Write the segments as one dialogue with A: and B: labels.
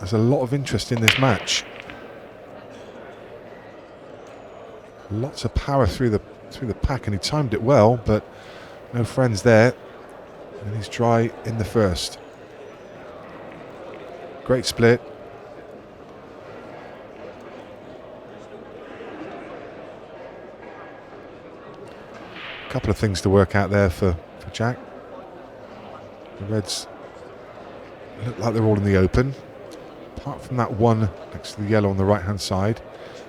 A: There's a lot of interest in this match. Lots of power through the pack, and he timed it well, but no friends there. And he's dry in the first. Great split. A couple of things to work out there for Jack. The Reds look like they're all in the open, apart from that one next to the yellow on the right hand side,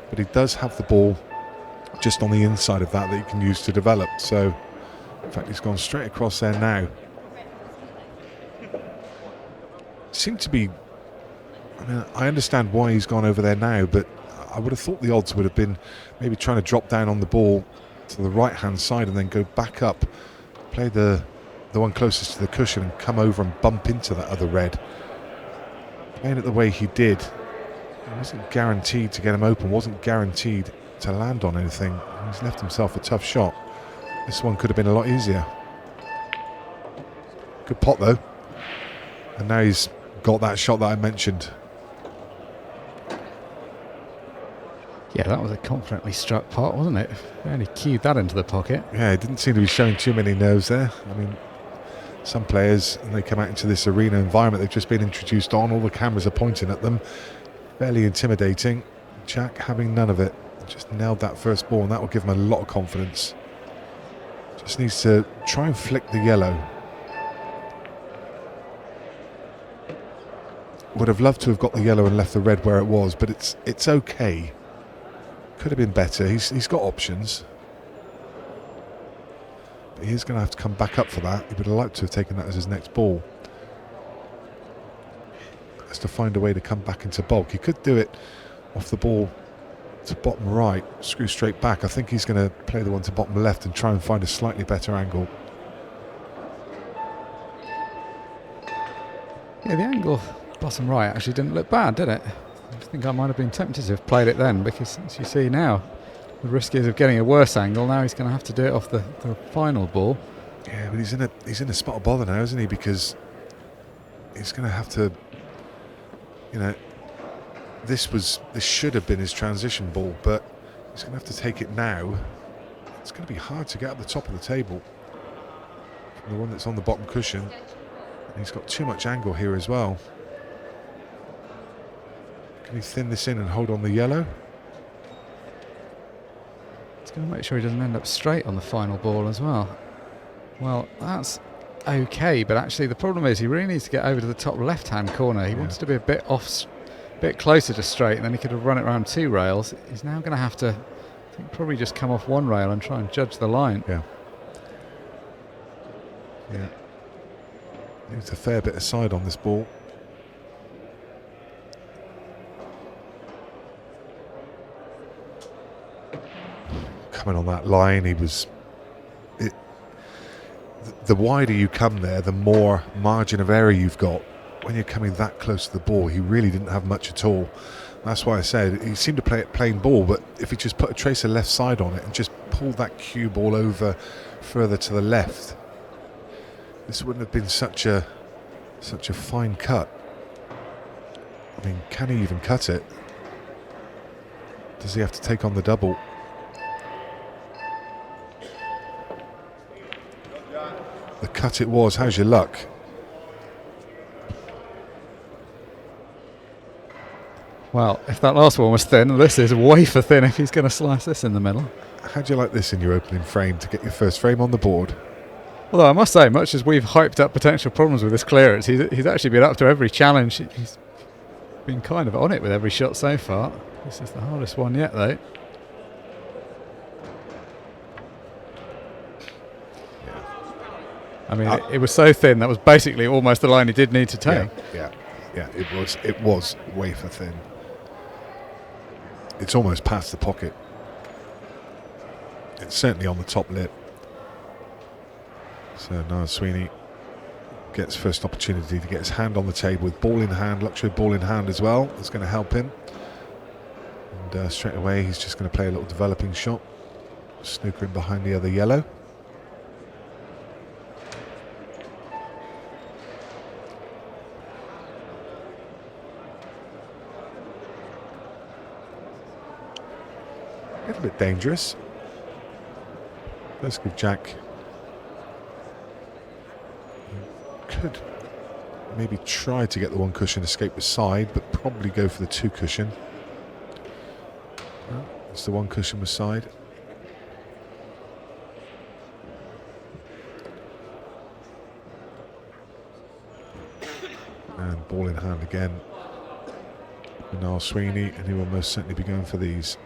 A: but he does have the ball just on the inside of that he can use to develop. So in fact he's gone straight across there now. Seemed to be, I mean, I understand why he's gone over there now, but I would have thought the odds would have been maybe trying to drop down on the ball to the right hand side and then go back up, play the one closest to the cushion and come over and bump into that other red. Playing it the way he did, it wasn't guaranteed to get him open, wasn't guaranteed to land on anything. He's left himself a tough shot. This one could have been a lot easier. Good pot though, and now he's got that shot that I mentioned.
B: Yeah, that was a confidently struck pot, wasn't it? Only cued that into the pocket.
A: Yeah, it didn't seem to be showing too many nerves there. I mean, some players, when they come out into this arena environment, they've just been introduced on, all the cameras are pointing at them. Fairly intimidating. Jack having none of it. Just nailed that first ball, and that will give him a lot of confidence. Just needs to try and flick the yellow. Would have loved to have got the yellow and left the red where it was, but it's okay. Could have been better. He's got options. But he's going to have to come back up for that. He would have liked to have taken that as his next ball. Has to find a way to come back into bulk. He could do it off the ball to bottom right, screw straight back. I think he's going to play the one to bottom left and try and find a slightly better angle.
B: Yeah, the angle bottom right actually didn't look bad, did it? I think I might have been tempted to have played it then, because as you see now, the risk is of getting a worse angle. Now he's going to have to do it off the final ball.
A: Yeah, but he's in a spot of bother now, isn't he? Because he's going to have to, you know, this should have been his transition ball, but he's going to have to take it now. It's going to be hard to get up the top of the table from the one that's on the bottom cushion. And he's got too much angle here as well. Can he thin this in and hold on the yellow?
B: He's going to make sure he doesn't end up straight on the final ball as well. Well, that's okay, but actually the problem is he really needs to get over to the top left-hand corner. He wants to be a bit closer to straight, and then he could have run it around two rails. He's now going to have to, I think, probably just come off one rail and try and judge the line.
A: Yeah. Needs a fair bit of side on this ball. Coming on that line, the wider you come there, the more margin of error you've got. When you're coming that close to the ball, he really didn't have much at all. That's why I said he seemed to play it plain ball, but if he just put a tracer left side on it and just pulled that cue ball over further to the left, this wouldn't have been such a fine cut. I mean, can he even cut it? Does he have to take on the double? The cut it was. How's your luck?
B: Well, if that last one was thin, this is wafer thin if he's going to slice this in the middle.
A: How'd you like this in your opening frame to get your first frame on the board?
B: Although I must say, much as we've hyped up potential problems with this clearance, he's actually been up to every challenge. He's been kind of on it with every shot so far. This is the hardest one yet, though. I mean, it was so thin, that was basically almost the line he did need to take.
A: Yeah, it was wafer thin. It's almost past the pocket. It's certainly on the top lip. So Niall Sweeney gets first opportunity to get his hand on the table with ball in hand, luxury ball in hand as well. That's going to help him. And straight away he's just going to play a little developing shot, snookering behind the other yellow. little bit dangerous. Let's give Jack. Could maybe try to get the one cushion, escape the side, but probably go for the two cushion. Oh, it's the one cushion with side. And ball in hand again. Niall Sweeney, and he will most certainly be going for these.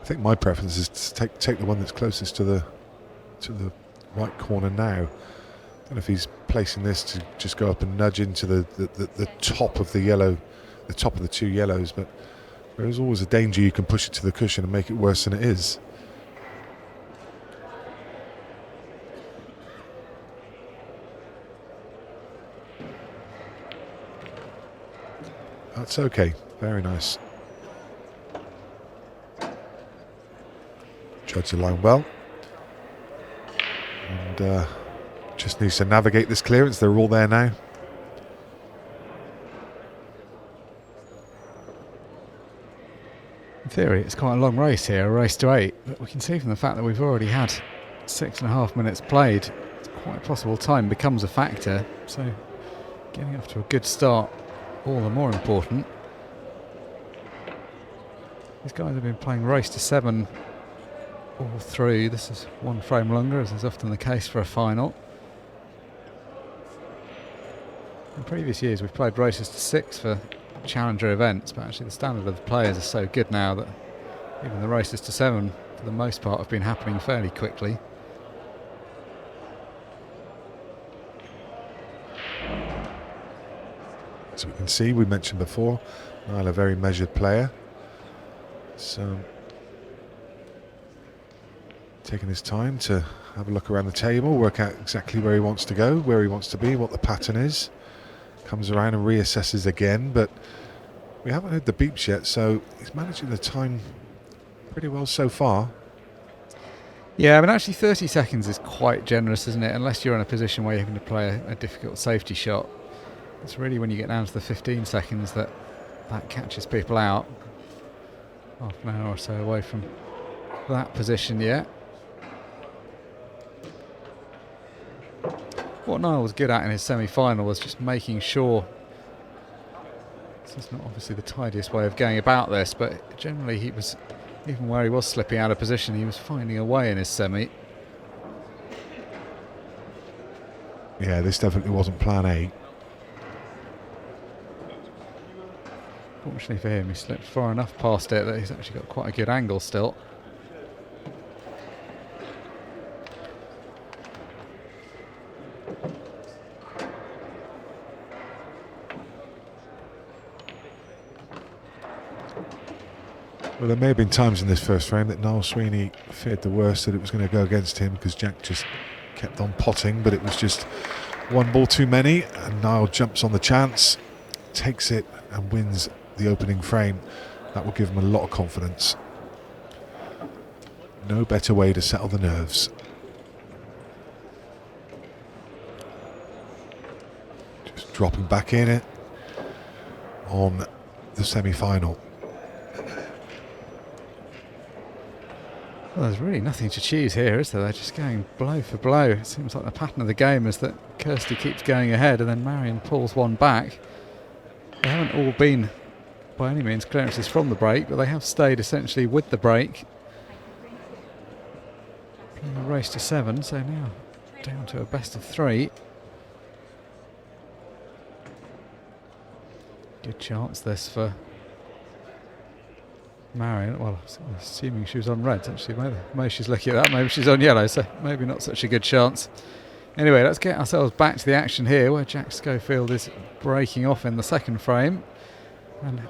A: I think my preference is to take the one that's closest to the right corner now. I don't know if he's placing this to just go up and nudge into the top of the yellow, the top of the two yellows, but there is always a danger you can push it to the cushion and make it worse than it is. That's okay. Very nice. Judge the line well. And just needs to navigate this clearance. They're all there now.
B: In theory, it's quite a long race here, a race to 8. But we can see from the fact that we've already had 6.5 minutes played, it's quite possible time becomes a factor. So getting off to a good start, all the more important. These guys have been playing race to 7 all through. This is one frame longer, as is often the case for a final. In previous years we've played races to 6 for challenger events, but actually the standard of the players is so good now that even the races to 7 for the most part have been happening fairly quickly.
A: As we can see, we mentioned before, Nile a very measured player. So taking his time to have a look around the table, work out exactly where he wants to go, where he wants to be, what the pattern is. Comes around and reassesses again, but we haven't heard the beeps yet, so he's managing the time pretty well so far.
B: Yeah, I mean actually 30 seconds is quite generous, isn't it? Unless you're in a position where you're having to play a difficult safety shot. It's really when you get down to the 15 seconds that catches people out. Half an hour or so away from that position yet. What Nile was good at in his semi-final was just making sure, this is not obviously the tidiest way of going about this, but generally he was, even where he was slipping out of position, he was finding a way in his semi.
A: Yeah, this definitely wasn't plan A.
B: Fortunately for him, he slipped far enough past it that he's actually got quite a good angle still.
A: Well, there may have been times in this first frame that Niall Sweeney feared the worst, that it was going to go against him because Jack just kept on potting, but it was just one ball too many, and Niall jumps on the chance, takes it and wins the opening frame. That will give him a lot of confidence. No better way to settle the nerves. Just dropping back in it on the semi-final.
B: Well, there's really nothing to choose here, is there? They're just going blow for blow. It seems like the pattern of the game is that Kirsty keeps going ahead and then Marion pulls one back. They haven't all been by any means clearances from the break, but they have stayed essentially with the break. Playing a race to 7, so now down to a best of 3. Good chance this for Marion. Well, assuming she was on reds, actually. Maybe she's looking at that. Maybe she's on yellow, so maybe not such a good chance. Anyway, let's get ourselves back to the action here, where Jack Schofield is breaking off in the second frame and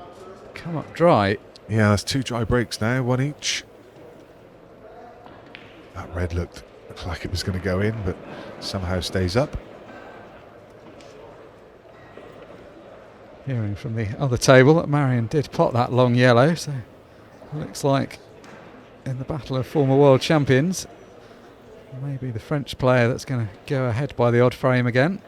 B: come up dry.
A: Yeah, that's 2 dry breaks now, 1 each. That red looked like it was going to go in, but somehow stays up.
B: Hearing from the other table that Marion did pot that long yellow, so looks like in the battle of former world champions, Maybe the French player that's going to go ahead by the odd frame again.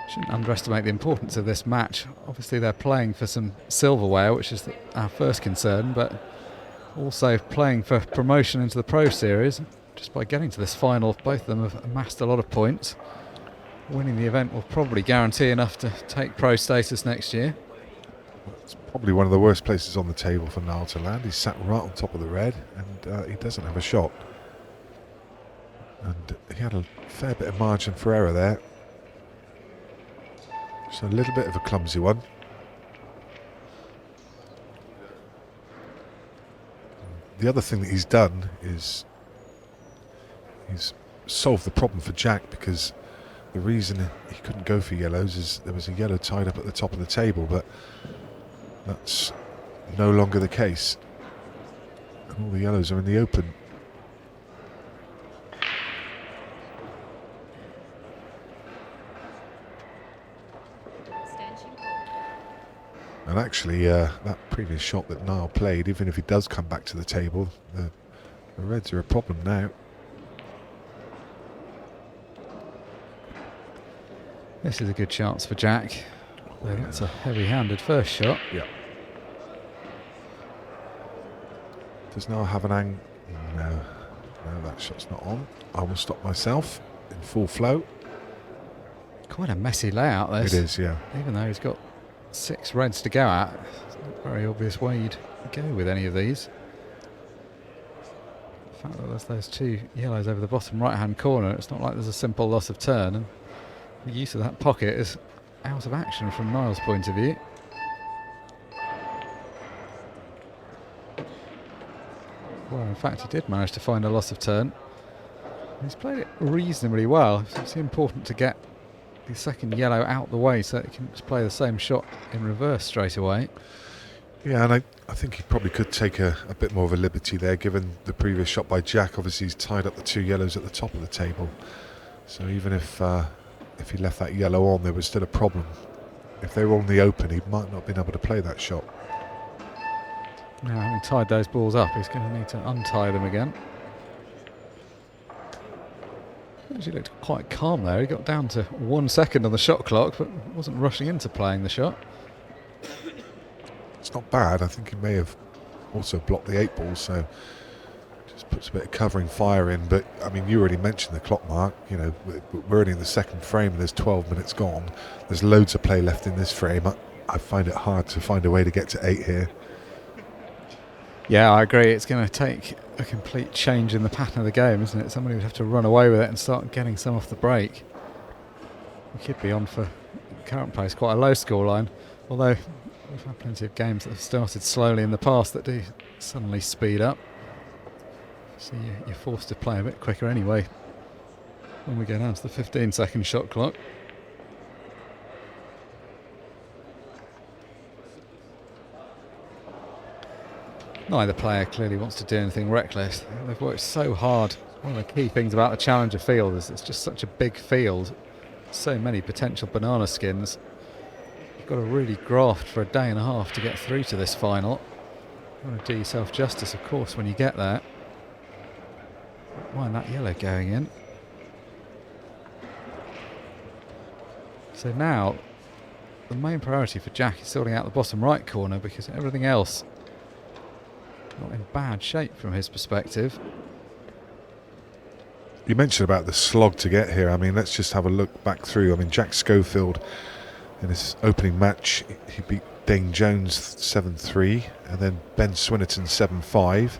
B: Shouldn't underestimate the importance of this match. Obviously they're playing for some silverware, which is our first concern, but also playing for promotion into the Pro Series. Just by getting to this final, both of them have amassed a lot of points. Winning the event will probably guarantee enough to take pro status next year.
A: It's probably one of the worst places on the table for Nile to land. He's sat right on top of the red, and he doesn't have a shot. And he had a fair bit of margin for error there. So a little bit of a clumsy one. The other thing that he's done is he's solved the problem for Jack, because the reason he couldn't go for yellows is there was a yellow tied up at the top of the table, but that's no longer the case. And all the yellows are in the open. And actually, that previous shot that Nile played, even if he does come back to the table, the Reds are a problem now.
B: This is a good chance for Jack. Well, that's a heavy-handed first shot.
A: Yeah. Does Nile have an angle? No, that shot's not on. I will stop myself in full flow.
B: Quite a messy layout, this.
A: It is, yeah.
B: Even though he's got 6 reds to go at, it's not very obvious where you'd go with any of these. The fact that there's those 2 yellows over the bottom right-hand corner, it's not like there's a simple loss of turn, and the use of that pocket is out of action from Niall's point of view. Well, in fact, he did manage to find a loss of turn. He's played it reasonably well. It's important to get the second yellow out the way so that he can just play the same shot in reverse straight away.
A: Yeah, and I think he probably could take a bit more of a liberty there, given the previous shot by Jack. Obviously, he's tied up the 2 yellows at the top of the table. So even if he left that yellow on, there was still a problem. If they were on the open, he might not have been able to play that shot.
B: Now, having tied those balls up, he's going to need to untie them again. Actually looked quite calm there. He got down to 1 second on the shot clock, but wasn't rushing into playing the shot.
A: It's not bad. I think he may have also blocked the 8 ball, so just puts a bit of covering fire in. But I mean, you already mentioned the clock, Mark. You know, we're already in the second frame and there's 12 minutes gone. There's loads of play left in this frame. I find it hard to find a way to get to 8 here.
B: Yeah, I agree. It's going to take a complete change in the pattern of the game, isn't it? Somebody would have to run away with it and start getting some off the break. We could be on for current place quite a low scoreline, although we've had plenty of games that have started slowly in the past that do suddenly speed up. So you're forced to play a bit quicker anyway when we go down to the 15-second shot clock. Neither player clearly wants to do anything reckless. They've worked so hard. One of the key things about the Challenger field is it's just such a big field. So many potential banana skins. You've got to really graft for a day and a half to get through to this final. You want to do yourself justice, of course, when you get there. Mind that yellow going in. So now, the main priority for Jack is sorting out the bottom right corner, because everything else not in bad shape from his perspective.
A: You mentioned about the slog to get here. I mean, let's just have a look back through. I mean, Jack Schofield in his opening match, he beat Dane Jones 7-3, and then Ben Swinnerton 7-5,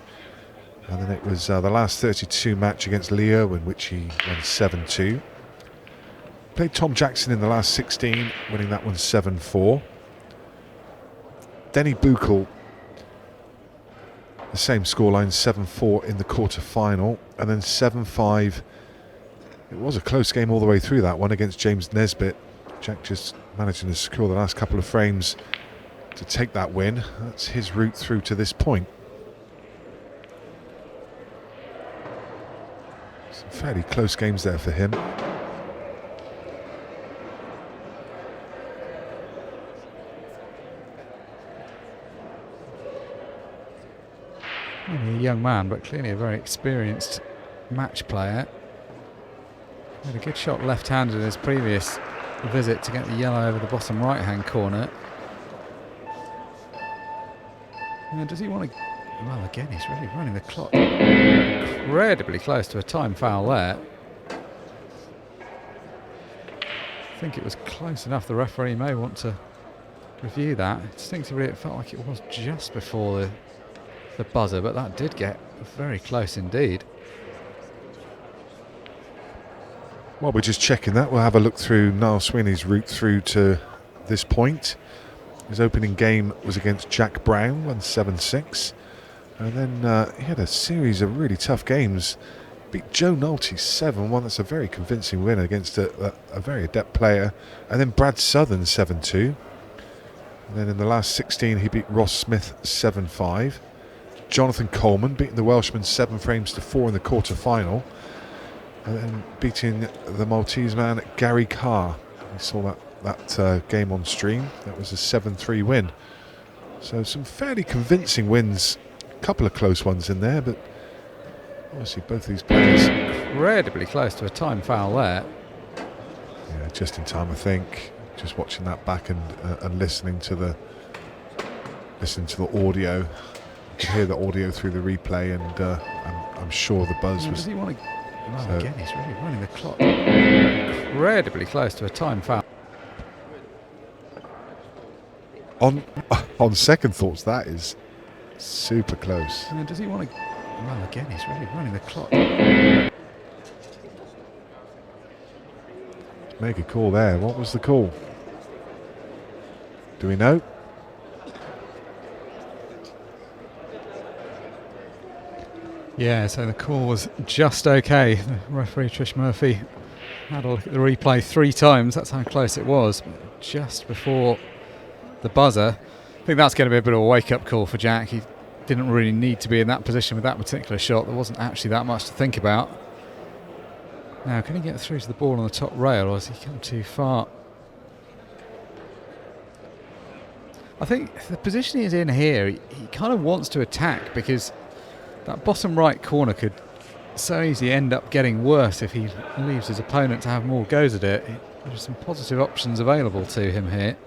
A: and then it was the last 32 match against Leo, in which he won 7-2. Played Tom Jackson in the last 16, winning that one 7-4. Denny Buchel, the same scoreline, 7-4 in the quarter-final, and then 7-5. It was a close game all the way through that one against James Nesbitt. Jack just managing to secure the last couple of frames to take that win. That's his route through to this point. Some fairly close games there for him.
B: young man, but clearly a very experienced match player. Had a good shot left-handed in his previous visit to get the yellow over the bottom right-hand corner. Now, does he want to... Well, again, he's really running the clock incredibly close to a time foul there. I think it was close enough. The referee may want to review that. Instinctively, it felt like it was just before the buzzer, but that did get very close indeed.
A: While we're just checking that, we'll have a look through Niall Sweeney's route through to this point. His opening game was against Jack Brown, won 7-6. And then he had a series of really tough games. Beat Joe Nolte 7-1. That's a very convincing win against a very adept player. And then Brad Southern 7-2. And then in the last 16, he beat Ross Smith 7-5. Jonathan Coleman beating the Welshman 7-4 in the quarter-final. And then beating the Maltese man Gary Carr. We saw that game on stream. That was a 7-3 win. So some fairly convincing wins. A couple of close ones in there, but obviously both these players
B: incredibly close to a time foul there.
A: Yeah, just in time, I think. Just watching that back and listening to the audio. You can hear the audio through the replay, and I'm sure the buzz was.
B: Does he want to? Well, so again, he's really running the clock incredibly close to a time foul.
A: On second thoughts, that is super close.
B: Now, does he want to? Well, again, he's really running the clock.
A: Make a call there. What was the call? Do we know?
B: Yeah, so the call was just okay. The referee Trish Murphy had a look at the replay 3 times. That's how close it was. Just before the buzzer. I think that's going to be a bit of a wake-up call for Jack. He didn't really need to be in that position with that particular shot. There wasn't actually that much to think about. Now, can he get through to the ball on the top rail, or has he come too far? I think the position he's in here, he kind of wants to attack, because that bottom right corner could so easily end up getting worse if he leaves his opponent to have more goes at it. There's some positive options available to him here.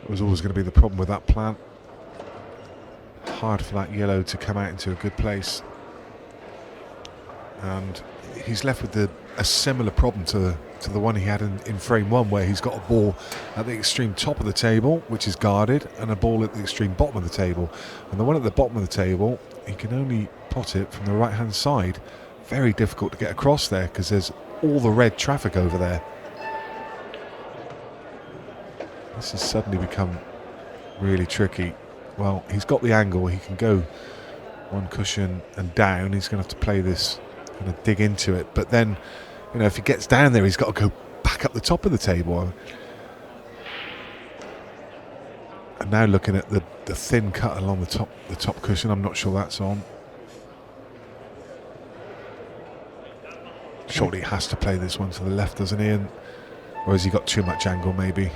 A: It was always going to be the problem with that plan. Hard for that yellow to come out into a good place. And he's left with a similar problem to the one he had in frame 1, where he's got a ball at the extreme top of the table, which is guarded, and a ball at the extreme bottom of the table. And the one at the bottom of the table, he can only pot it from the right-hand side. Very difficult to get across there, because there's all the red traffic over there. This has suddenly become really tricky. Well, he's got the angle. He can go one cushion and down. He's going to have to play this, kind of dig into it. But then, you know, if he gets down there, he's got to go back up the top of the table. And now looking at the thin cut along the top cushion, I'm not sure that's on. Surely he has to play this one to the left, doesn't he? Or has he got too much angle, maybe?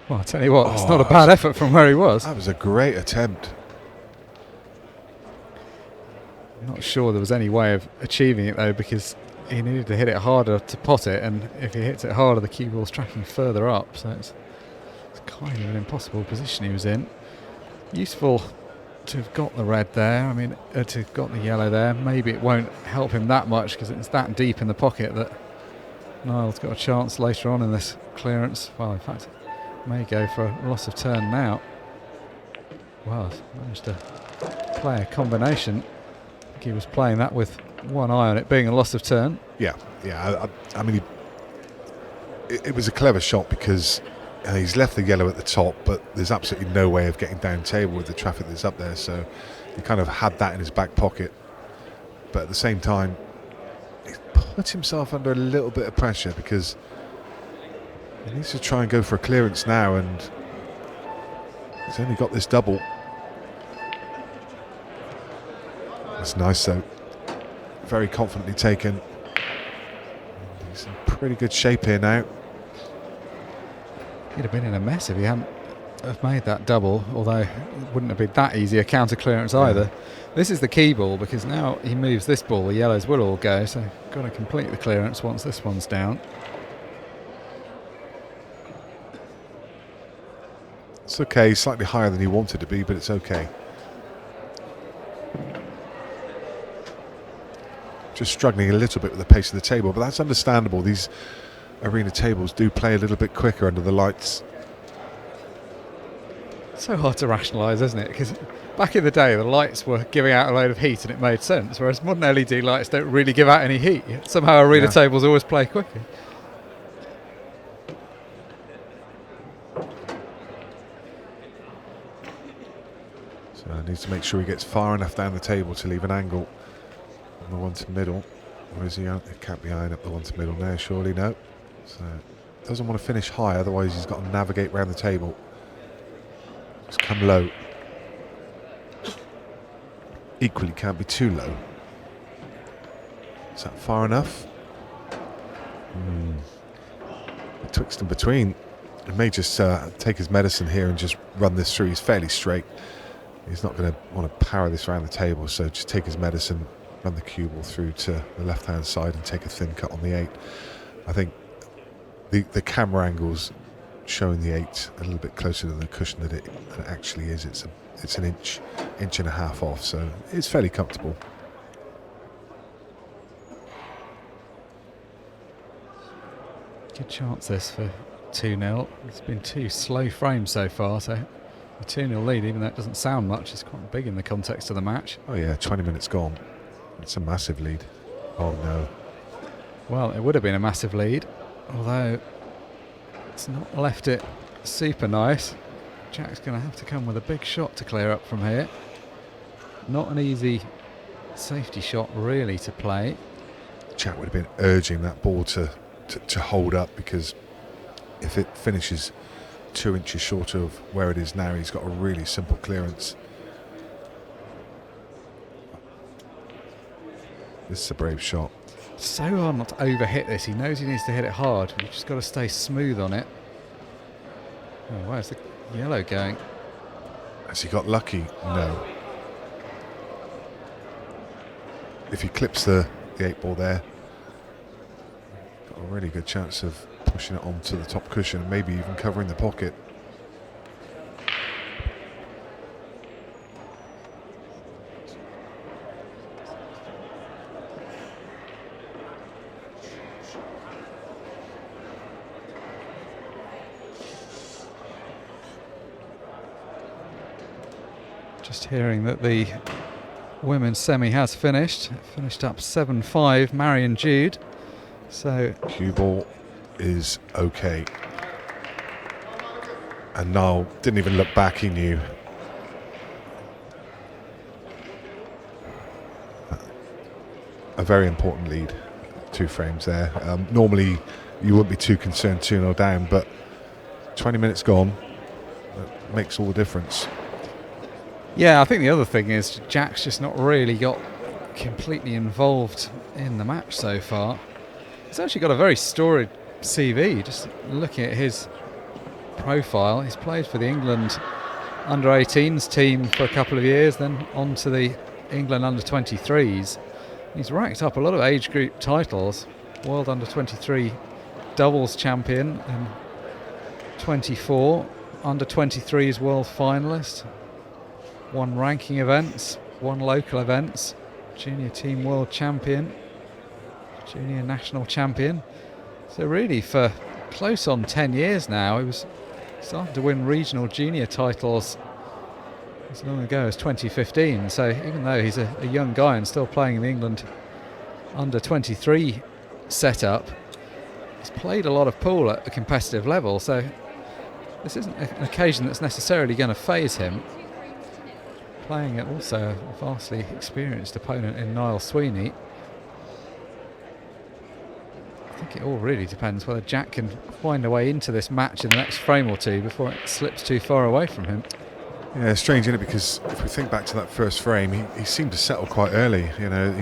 B: Well, I'll tell you what, it's not a bad effort from where he was.
A: That was a great attempt.
B: I'm not sure there was any way of achieving it, though, because he needed to hit it harder to pot it, and if he hits it harder, the cue ball's tracking further up, so it's kind of an impossible position he was in. Useful to have got the red there, I mean, to have got the yellow there. Maybe it won't help him that much, because it's that deep in the pocket that Niall's got a chance later on in this clearance. Well, in fact, may go for a loss of turn now. Well, managed to play a combination. I think he was playing that with one eye on it being a loss of turn.
A: Yeah. I mean, it was a clever shot, because he's left the yellow at the top, but there's absolutely no way of getting down table with the traffic that's up there. So he kind of had that in his back pocket. But at the same time, he put himself under a little bit of pressure, because he needs to try and go for a clearance now, and he's only got this double. That's nice, though. Very confidently taken. He's in pretty good shape here now.
B: He'd have been in a mess if he hadn't have made that double, although it wouldn't have been that easy a counter clearance either. This is the key ball, because now he moves this ball, the yellows will all go, so got to complete the clearance once this one's down.
A: It's okay, slightly higher than he wanted to be, but it's okay. Just struggling a little bit with the pace of the table, but that's understandable. These arena tables do play a little bit quicker under the lights.
B: So hard to rationalise, isn't it? Because back in the day, the lights were giving out a load of heat and it made sense, whereas modern LED lights don't really give out any heat. Somehow arena tables always play quicker.
A: So needs to make sure he gets far enough down the table to leave an angle on the one to middle. Or is he? It can't be eyeing up the one to middle now, surely. No. So doesn't want to finish high, otherwise he's got to navigate around the table. Just come low. Equally can't be too low. Is that far enough? Betwixt and between. He may just take his medicine here and just run this through. He's fairly straight. He's not going to want to power this around the table, so just take his medicine, run the cue ball through to the left-hand side and take a thin cut on the 8. I think the camera angles showing the 8 a little bit closer to the cushion than it actually is. It's an inch and a half off, so it's fairly comfortable.
B: Good chance this for 2-0. It's been 2 slow frames so far, so a 2-0 lead, even though it doesn't sound much, is quite big in the context of the match.
A: Oh yeah, 20 minutes gone. It's a massive lead. Oh no.
B: Well, it would have been a massive lead, although it's not left it super nice. Jack's going to have to come with a big shot to clear up from here. Not an easy safety shot really to play.
A: Jack would have been urging that ball to hold up, because if it finishes 2 inches short of where it is now, he's got a really simple clearance. This is a brave shot.
B: So hard not to overhit this. He knows he needs to hit it hard. You've just got to stay smooth on it. Oh, where's the yellow going?
A: Has he got lucky? No. If he clips the 8 ball there, got a really good chance of pushing it onto the top cushion and maybe even covering the pocket.
B: Just hearing that the women's semi has finished. Finished up 7-5, Marion Jude. So
A: Cue ball is okay. And Nile didn't even look back, he knew. A very important lead, 2 frames there. Normally you wouldn't be too concerned 2-0 down, but 20 minutes gone, that makes all the difference.
B: yeah, I think the other thing is Jack's just not really got completely involved in the match so far. He's actually got a very storied CV. Just looking at his profile, he's played for the England under-18s team for a couple of years, then on to the England under-23s. He's racked up a lot of age group titles. World under-23 doubles champion in 24, under-23s world finalist, won ranking events, won local events, junior team world champion, junior national champion. So really for close on 10 years now, he was starting to win regional junior titles as long ago as 2015. So even though he's a young guy and still playing in the England under-23 setup, he's played a lot of pool at a competitive level. So this isn't an occasion that's necessarily going to faze him. Playing at also a vastly experienced opponent in Niall Sweeney. I think it all really depends whether Jack can find a way into this match in the next frame or two before it slips too far away from him.
A: Yeah, strange, isn't it? Because if we think back to that first frame, he seemed to settle quite early. You know,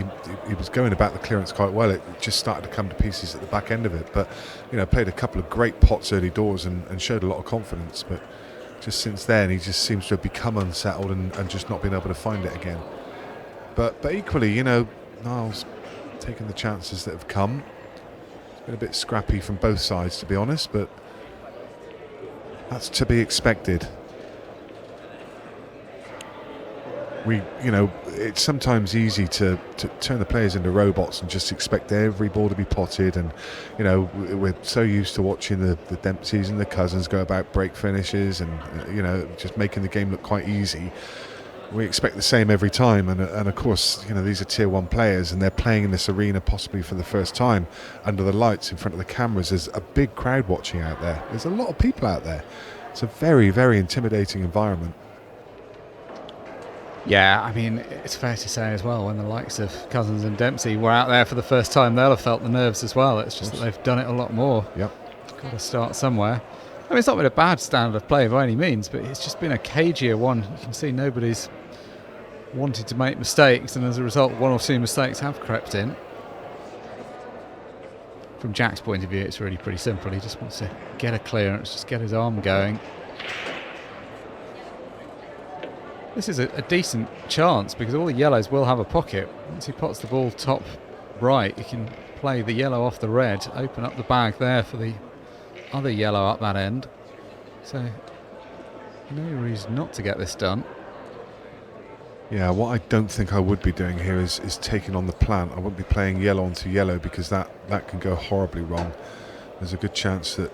A: he was going about the clearance quite well. It just started to come to pieces at the back end of it. But, you know, played a couple of great pots early doors and showed a lot of confidence. But just since then, he just seems to have become unsettled and just not been able to find it again. But equally, you know, Niall's taken the chances that have come. It's been a bit scrappy from both sides, to be honest, but that's to be expected. You know, it's sometimes easy to turn the players into robots and just expect every ball to be potted, and you know, we're so used to watching the Dempseys and the Cousins go about break finishes and you know, just making the game look quite easy. We expect the same every time, and of course, you know, these are tier 1 players and they're playing in this arena possibly for the first time under the lights in front of the cameras. There's a big crowd watching out there. There's a lot of people out there. It's a very, very intimidating environment.
B: Yeah, I mean, it's fair to say as well, when the likes of Cousins and Dempsey were out there for the first time, they'll have felt the nerves as well. It's just that they've done it a lot more.
A: Yep.
B: Got to start somewhere. I mean, it's not been a bad standard of play by any means, but it's just been a cagier one. You can see nobody's wanted to make mistakes, and as a result, 1 or 2 mistakes have crept in. From Jack's point of view, it's really pretty simple. He just wants to get a clearance, just get his arm going. This is a decent chance because all the yellows will have a pocket. Once he pots the ball top right, he can play the yellow off the red, open up the bag there for the other yellow up that end. So, no reason not to get this done.
A: Yeah, what I don't think I would be doing here is taking on the plant. I wouldn't be playing yellow onto yellow because that can go horribly wrong. There's a good chance that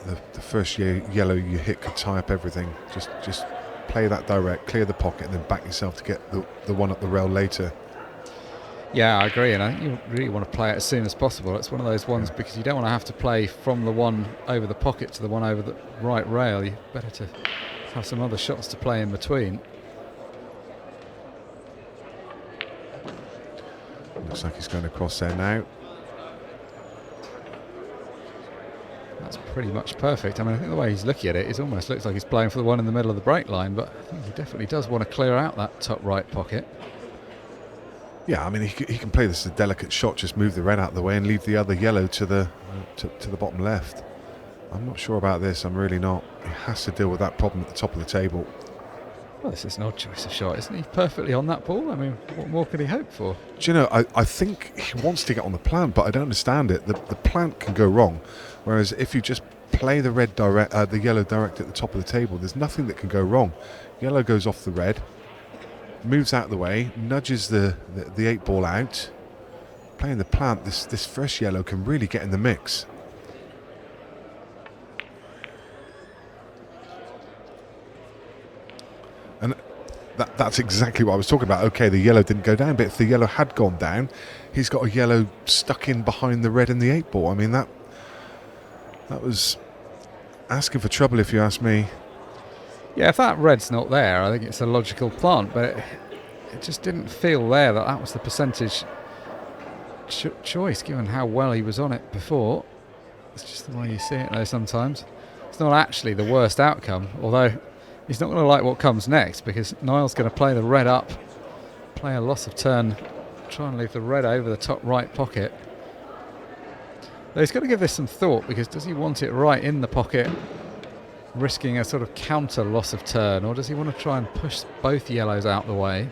A: the first yellow you hit could tie up everything. Just play that direct, clear the pocket, and then back yourself to get the one up the rail later.
B: Yeah, I agree, and I think you really want to play it as soon as possible. It's one of those ones because you don't want to have to play from the one over the pocket to the one over the right rail. You're better to have some other shots to play in between.
A: Looks like he's going across there now.
B: That's pretty much perfect. I mean, I think the way he's looking at it, it almost looks like he's playing for the one in the middle of the break line, but I think he definitely does want to clear out that top right pocket.
A: Yeah, I mean, he can play this as a delicate shot, just move the red out of the way and leave the other yellow to the bottom left. I'm not sure about this, I'm really not. He has to deal with that problem at the top of the table.
B: Well, this is an odd choice of shot, isn't he? Perfectly on that ball. I mean, what more could he hope for?
A: Do you know, I think he wants to get on the plant, but I don't understand it. The plant can go wrong, whereas if you just play the yellow direct at the top of the table, there's nothing that can go wrong. Yellow goes off the red, moves out of the way, nudges the 8 ball out. Playing the plant, this fresh yellow can really get in the mix. And that's exactly what I was talking about. Okay, the yellow didn't go down, but if the yellow had gone down, he's got a yellow stuck in behind the red in the 8 ball. I mean, that was asking for trouble, if you ask me.
B: Yeah, if that red's not there, I think it's a logical plant, but it just didn't feel there that was the percentage choice, given how well he was on it before. It's just the way you see it, though, sometimes. It's not actually the worst outcome, although he's not going to like what comes next, because Niall's going to play the red up, play a loss of turn, try and leave the red over the top right pocket. Though he's got to give this some thought, because does he want it right in the pocket, risking a sort of counter loss of turn, or does he want to try and push both yellows out the way?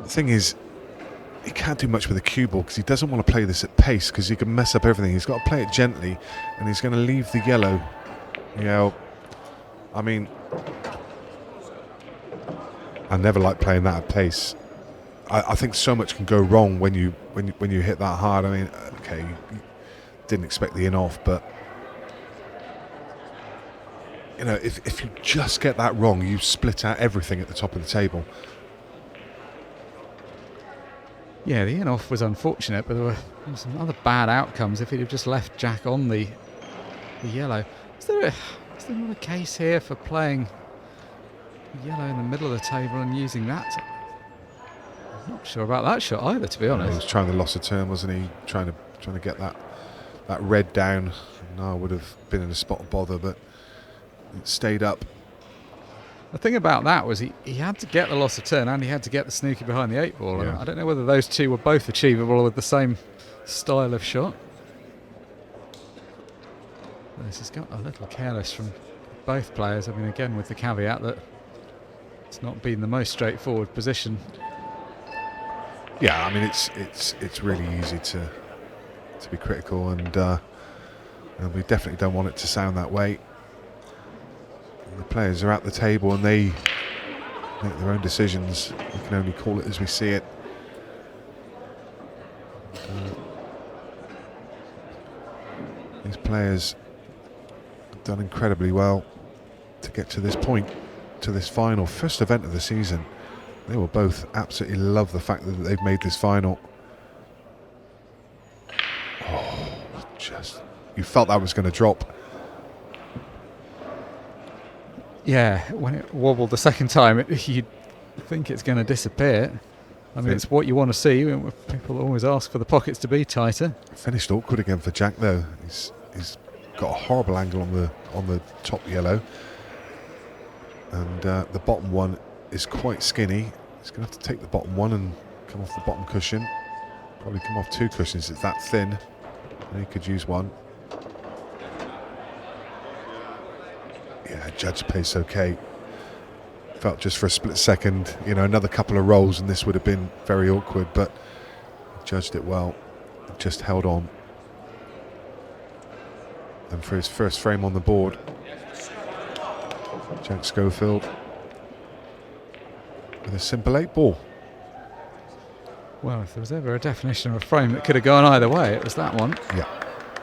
A: The thing is, he can't do much with a cue ball because he doesn't want to play this at pace because he can mess up everything. He's got to play it gently, and he's going to leave the yellow. You know, I mean, I never like playing that at pace. I think so much can go wrong when you hit that hard. I mean, okay, you didn't expect the in off, but you know, if you just get that wrong, you split out everything at the top of the table.
B: Yeah, the in-off was unfortunate, but there were some other bad outcomes if he'd have just left Jack on the yellow. Is there not a case here for playing yellow in the middle of the table and using that? I'm not sure about that shot either, to be honest.
A: He was trying the loss of turn, wasn't he? Trying to get that red down. No, I would have been in a spot of bother, but It stayed up.
B: The thing about that was he had to get the loss of turn and he had to get the snooker behind the 8-ball. And
A: Yeah.
B: I don't know whether those two were both achievable with the same style of shot. This has got a little careless from both players. I mean, again, with the caveat that it's not been the most straightforward position.
A: Yeah, I mean it's really easy to be critical, and we definitely don't want it to sound that way. The players are at the table and they make their own decisions. We can only call it as we see it. These players have done incredibly well to get to this point, to this final, first event of the season. They will both absolutely love the fact that they've made this final. Oh, just, you felt that was going to drop.
B: Yeah, when it wobbled the second time, you'd think it's going to disappear. I mean, it's what you want to see. People always ask for the pockets to be tighter.
A: Finished awkward again for Jack, though. He's got a horrible angle on the top yellow, and the bottom one is quite skinny. He's going to have to take the bottom one and come off the bottom cushion. Probably come off two cushions. It's that thin. And he could use one. Yeah, judge pace okay. Felt just for a split second, another couple of rolls and this would have been very awkward, but judged it well. Just held on. And for his first frame on the board, Jack Schofield with a simple 8-ball.
B: Well, if there was ever a definition of a frame that could have gone either way, it was that one.
A: Yeah.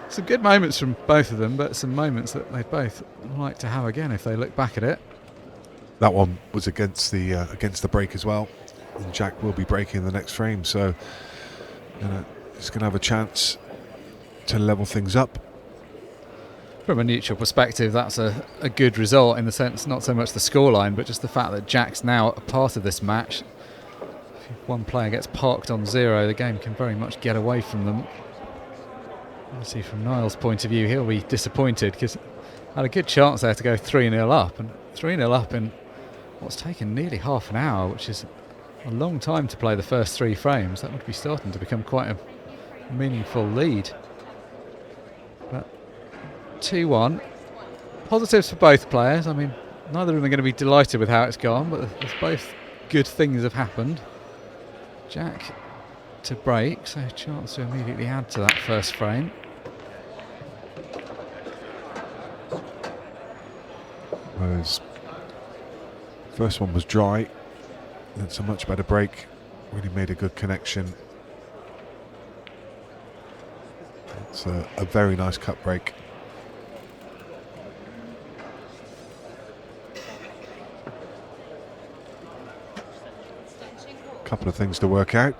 B: Some good moments from both of them, but some moments that they'd both like to have again if they look back at it.
A: That one was against the break as well, and Jack will be breaking the next frame, so he's going to have a chance to level things up.
B: From a neutral perspective, that's a good result in the sense, not so much the scoreline, but just the fact that Jack's now a part of this match. If one player gets parked on 0, the game can very much get away from them. Obviously, from Niall's point of view, he'll be disappointed because had a good chance there to go 3-0 up, and 3-0 up in what's taken nearly half an hour, which is a long time to play the first 3 frames. That would be starting to become quite a meaningful lead. But 2-1. Positives for both players. I mean, neither of them are going to be delighted with how it's gone, but there's both good things have happened. Jack to break, so a chance to immediately add to that first frame.
A: Whereas first one was dry, that's a much better break. Really made a good connection. It's a very nice cut break. Couple of things to work out.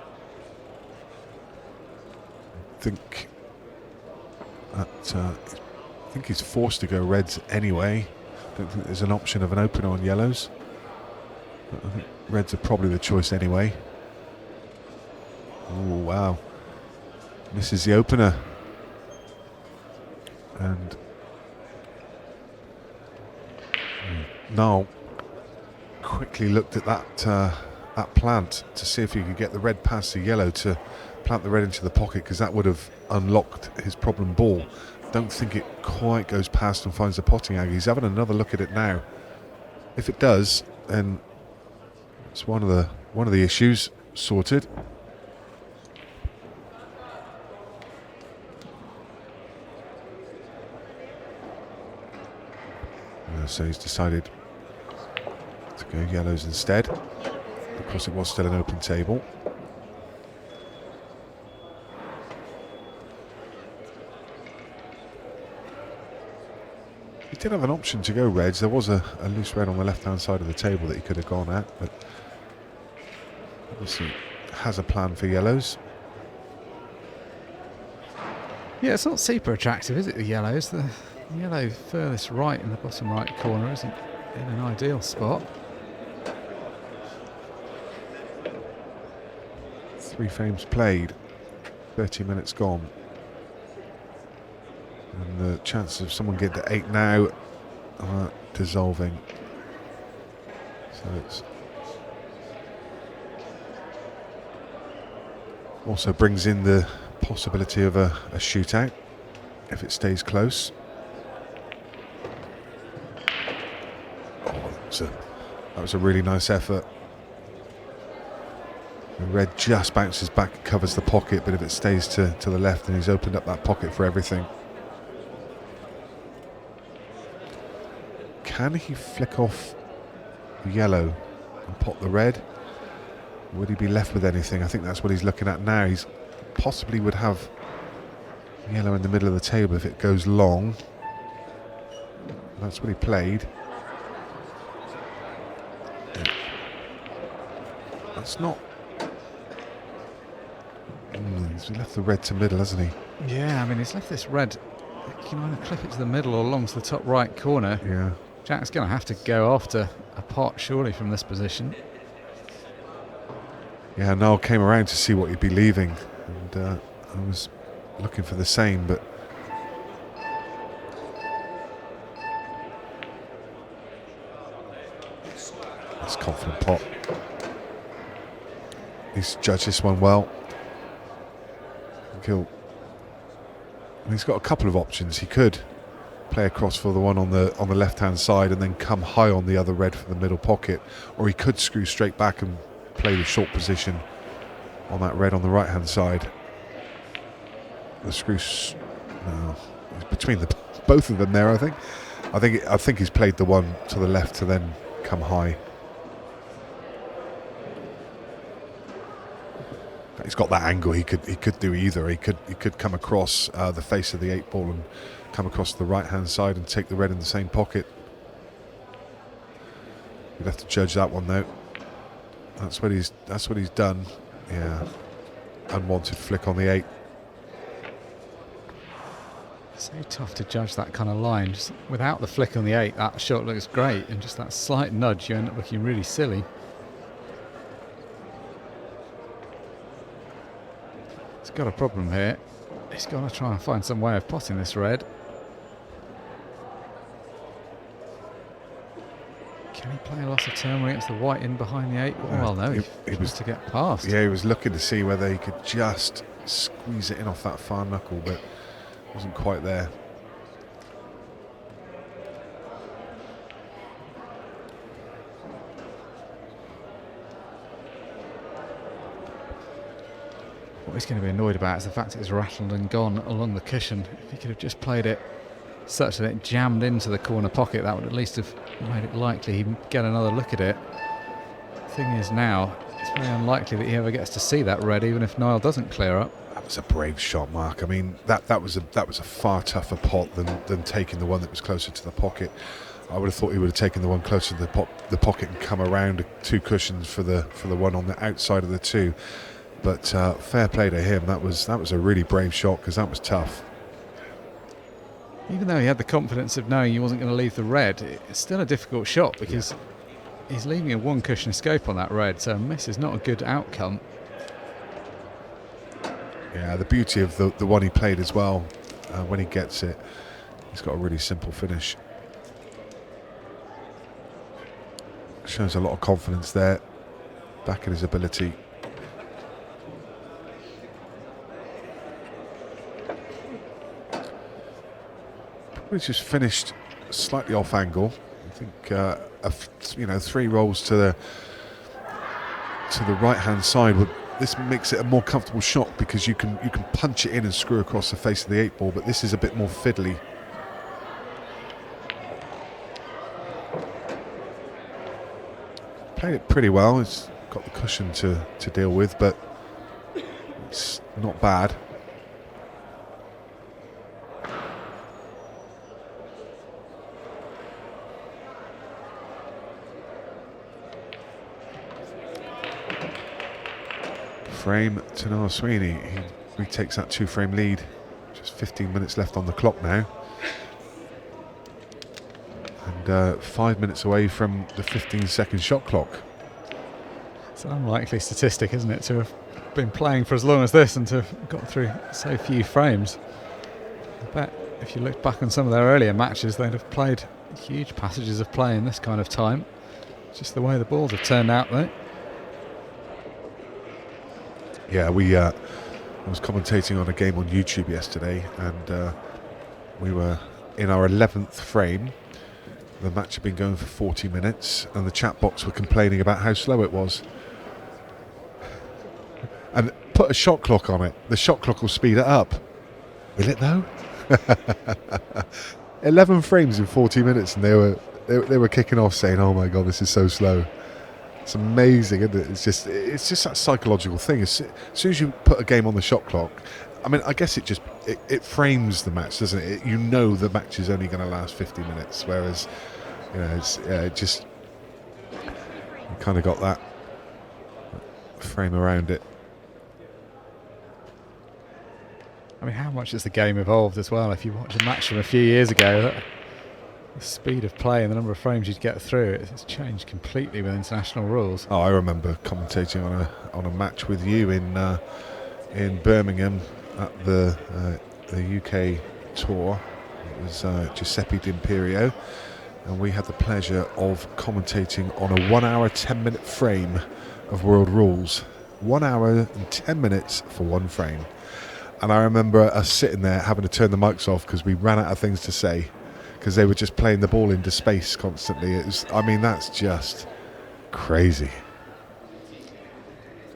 A: I think he's forced to go reds anyway. Don't think there's an option of an opener on yellows. But I think reds are probably the choice anyway. Oh wow! Misses the opener, and Nile quickly looked at that plant to see if he could get the red past the yellow to plant the red into the pocket, because that would have unlocked his problem ball. Don't think it quite goes past and finds the potting ag. He's having another look at it now. If it does, then it's one of the issues sorted. So he's decided to go yellows instead. Of course, it was still an open table. He did have an option to go reds. There was a loose red on the left-hand side of the table that he could have gone at, but obviously has a plan for yellows.
B: Yeah, it's not super attractive, is it, the yellows? The yellow furthest right in the bottom right corner isn't in an ideal spot.
A: 3 frames played, 30 minutes gone. And the chances of someone getting to 8 now dissolving. So it's also brings in the possibility of a shootout if it stays close. Oh, that was a really nice effort. The red just bounces back and covers the pocket, but if it stays to the left, then he's opened up that pocket for everything. Can he flick off yellow and pot the red? Would he be left with anything? I think that's what he's looking at now. He's possibly would have yellow in the middle of the table if it goes long. That's what he played. That's not... he's left the red to middle, hasn't he?
B: Yeah, I mean, he's left this red. You can either clip it to the middle or along to the top right corner.
A: Yeah.
B: Jack's going to have to go after a pot, surely, from this position.
A: Yeah, Nile came around to see what he'd be leaving, and I was looking for the same, but that's confident pot. He's judged this one well. He's got a couple of options. He could play across for the one on the left-hand side and then come high on the other red for the middle pocket, or he could screw straight back and play the short position on that red on the right-hand side. The screws, no, it's between both of them there. I think he's played the one to the left to then come high. He's got that angle. He could do either. He could come across the face of the 8 ball and come across the right hand side and take the red in the same pocket. We'd have to judge that one though. That's what he's done. Yeah, unwanted flick on the 8.
B: So tough to judge that kind of line. Just without the flick on the 8, that shot looks great, and just that slight nudge, you end up looking really silly. He's got a problem here. He's got to try and find some way of potting this red. Can he play a loss of turn against the white in behind the 8? Well, no, he was to get past.
A: Yeah, he was looking to see whether he could just squeeze it in off that far knuckle, but wasn't quite there.
B: What he's going to be annoyed about is the fact it's rattled and gone along the cushion. If he could have just played it such that it jammed into the corner pocket, that would at least have made it likely he'd get another look at it. The thing is now, it's very unlikely that he ever gets to see that red, even if Nile doesn't clear up.
A: That was a brave shot, Mark. I mean, that was a far tougher pot than taking the one that was closer to the pocket. I would have thought he would have taken the one closer to the pocket and come around 2 cushions for the one on the outside of the 2. But fair play to him. That was a really brave shot, because that was tough.
B: Even though he had the confidence of knowing he wasn't going to leave the red, it's still a difficult shot, because he's leaving a 1 cushion scope on that red, so a miss is not a good outcome.
A: Yeah, the beauty of the one he played as well, when he gets it, he's got a really simple finish. Shows a lot of confidence there, back in his ability. Probably just finished slightly off angle. I think 3 rolls to the right hand side this makes it a more comfortable shot, because you can punch it in and screw across the face of the 8 ball, but this is a bit more fiddly. Played it pretty well. It's got the cushion to deal with, but it's not bad. Frame to Niall Sweeney. He retakes that 2-frame lead. Just 15 minutes left on the clock now. And 5 minutes away from the 15-second shot clock.
B: It's an unlikely statistic, isn't it, to have been playing for as long as this and to have got through so few frames. I bet if you look back on some of their earlier matches, they'd have played Huge passages of play in this kind of time. Just the way the balls have turned out, though.
A: Yeah, I was commentating on a game on YouTube yesterday, and we were in our 11th frame. The match had been going for 40 minutes, and the chat box were complaining about how slow it was. And put a shot clock on it. The shot clock will speed it up. Will it though? 11 frames in 40 minutes, and they were kicking off saying, "Oh my god, this is so slow." It's amazing, isn't it? It's just that psychological thing. As soon as you put a game on the shot clock, I mean, I guess it frames the match, doesn't it? You know the match is only going to last 50 minutes, whereas, you know, it just, you kind of got that frame around it.
B: I mean, how much has the game evolved as well? If you watch a match from a few years ago, the speed of play and the number of frames you'd get through, it's changed completely with international rules.
A: Oh, I remember commentating on a match with you in Birmingham at the UK tour. It was Giuseppe D'Imperio, and we had the pleasure of commentating on a 1 hour 10-minute frame of world rules. 1 hour and 10 minutes for one frame. And I remember us sitting there having to turn the mics off because we ran out of things to say, because they were just playing the ball into space constantly. I mean, that's just crazy.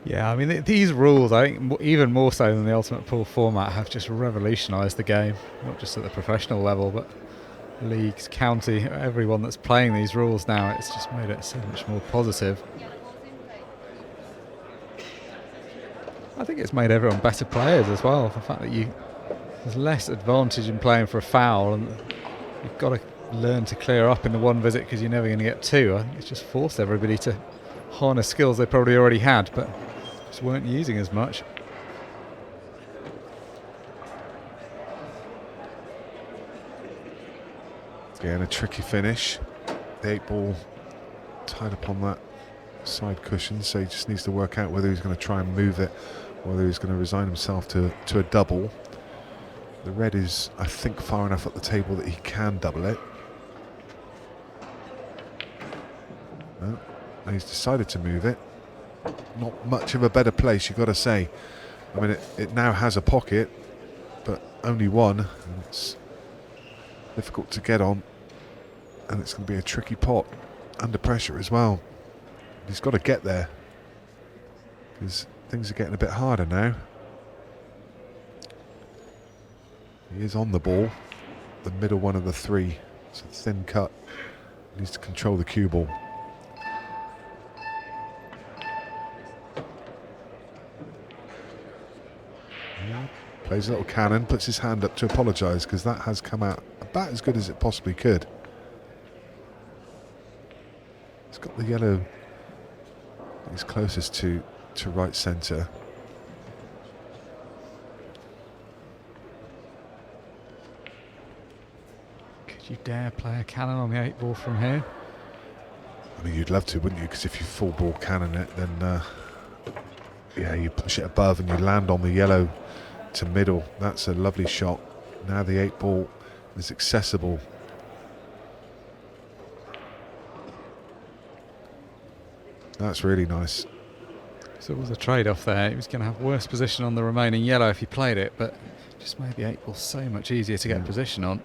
B: Yeah, I mean, these rules, I think, even more so than the Ultimate Pool format, have just revolutionised the game, not just at the professional level, but leagues, county, everyone that's playing these rules now. It's just made it so much more positive. I think it's made everyone better players as well. The fact that there's less advantage in playing for a foul, and you've got to learn to clear up in the one visit because you're never going to get two. I think it's just forced everybody to harness skills they probably already had, but just weren't using as much.
A: Again, a tricky finish. The 8-ball tied up on that side cushion, so he just needs to work out whether he's going to try and move it, whether he's going to resign himself to a double. The red is, I think, far enough up the table that he can double it. No, and he's decided to move it. Not much of a better place, you've got to say. I mean, it now has a pocket, but only one, and it's difficult to get on, and it's going to be a tricky pot under pressure as well. He's got to get there, because things are getting a bit harder now. He is on the ball, the middle one of the three. It's a thin cut. He needs to control the cue ball. Yeah. Plays a little cannon, puts his hand up to apologise, because that has come out about as good as it possibly could. It's got the yellow. He's closest to right centre.
B: Could you dare play a cannon on the 8-ball from here?
A: I mean, you'd love to, wouldn't you? Because if you full ball cannon it, then yeah, you push it above and you land on the yellow to middle. That's a lovely shot. Now the 8-ball is accessible. That's really nice.
B: So it was a trade-off there. He was going to have worse position on the remaining yellow if he played it, but just made the 8-ball so much easier to get position on.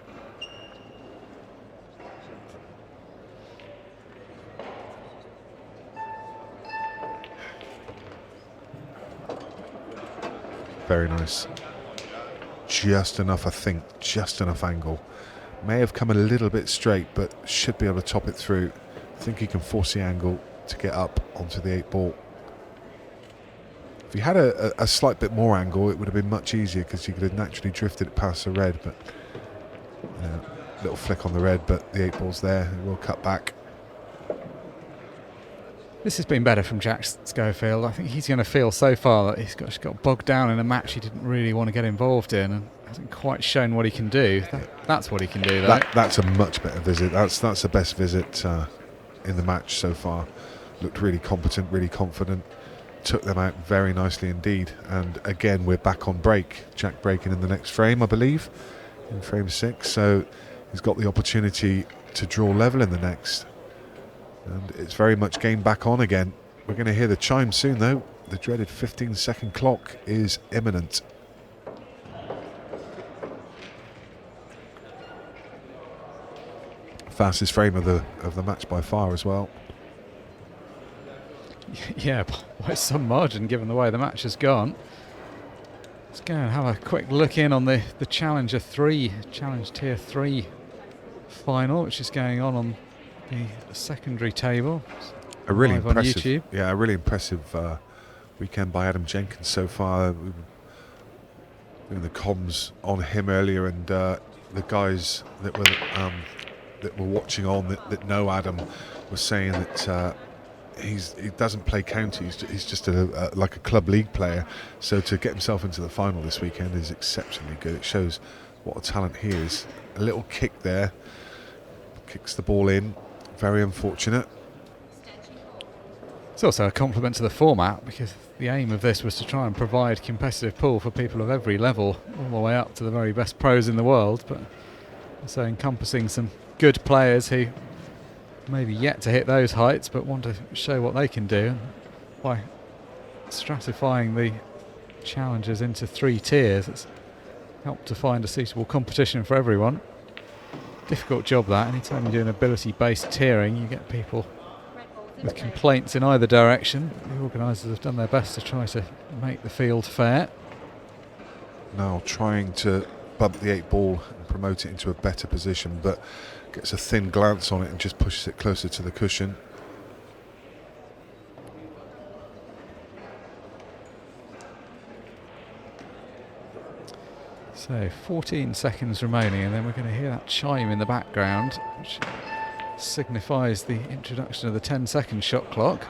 A: Very nice. Just enough, I think. Just enough angle. May have come a little bit straight, but should be able to top it through. I think he can force the angle to get up onto the 8-ball. If he had a slight bit more angle, it would have been much easier, because he could have naturally drifted it past the red, but little flick on the red, but the 8-ball's there. It will cut back.
B: This has been better from Jack Schofield. I think he's going to feel so far that he's got bogged down in a match he didn't really want to get involved in, and hasn't quite shown what he can do. That's what he can do, though.
A: That's a much better visit. That's the best visit in the match so far. Looked really competent, really confident. Took them out very nicely indeed. And again, we're back on break. Jack breaking in the next frame, I believe, in frame 6. So he's got the opportunity to draw level in the next. And it's very much game back on again. We're going to hear the chime soon, though. The dreaded 15-second clock is imminent. Fastest frame of the match by far as well.
B: Yeah, by some margin, given the way the match has gone. Let's go and have a quick look in on the Challenge Tier 3 final, which is going on the secondary table.
A: A really
B: live on
A: impressive,
B: YouTube.
A: yeah, a really impressive weekend by Adam Jenkins so far. We were doing the comms on him earlier, and the guys that were watching on that know Adam were saying that he doesn't play county. He's just like a club league player. So to get himself into the final this weekend is exceptionally good. It shows what a talent he is. A little kick there, kicks the ball in. Very unfortunate.
B: It's also a compliment to the format, because the aim of this was to try and provide competitive pool for people of every level, all the way up to the very best pros in the world, but also encompassing some good players who maybe yet to hit those heights but want to show what they can do. And by stratifying the challenges into 3 tiers, it's helped to find a suitable competition for everyone. Difficult job that. Anytime you do an ability-based tiering, you get people with complaints in either direction. The organisers have done their best to try to make the field fair.
A: Now trying to bump the 8 ball and promote it into a better position, but gets a thin glance on it and just pushes it closer to the cushion.
B: So 14 seconds remaining, and then we're going to hear that chime in the background, which signifies the introduction of the 10-second shot clock.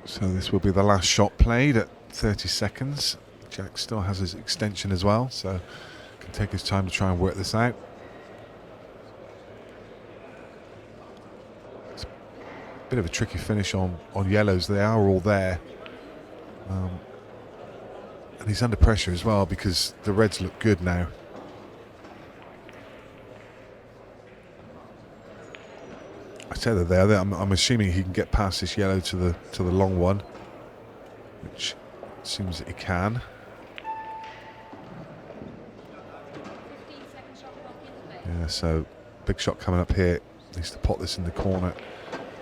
A: So this will be the last shot played at 30 seconds. Jack still has his extension as well, so can take his time to try and work this out. It's a bit of a tricky finish on yellows. They are all there. And he's under pressure as well, because the reds look good now. I say they're there. I'm assuming he can get past this yellow to the long one, which seems that he can. Yeah, so big shot coming up here. Needs to pot this in the corner,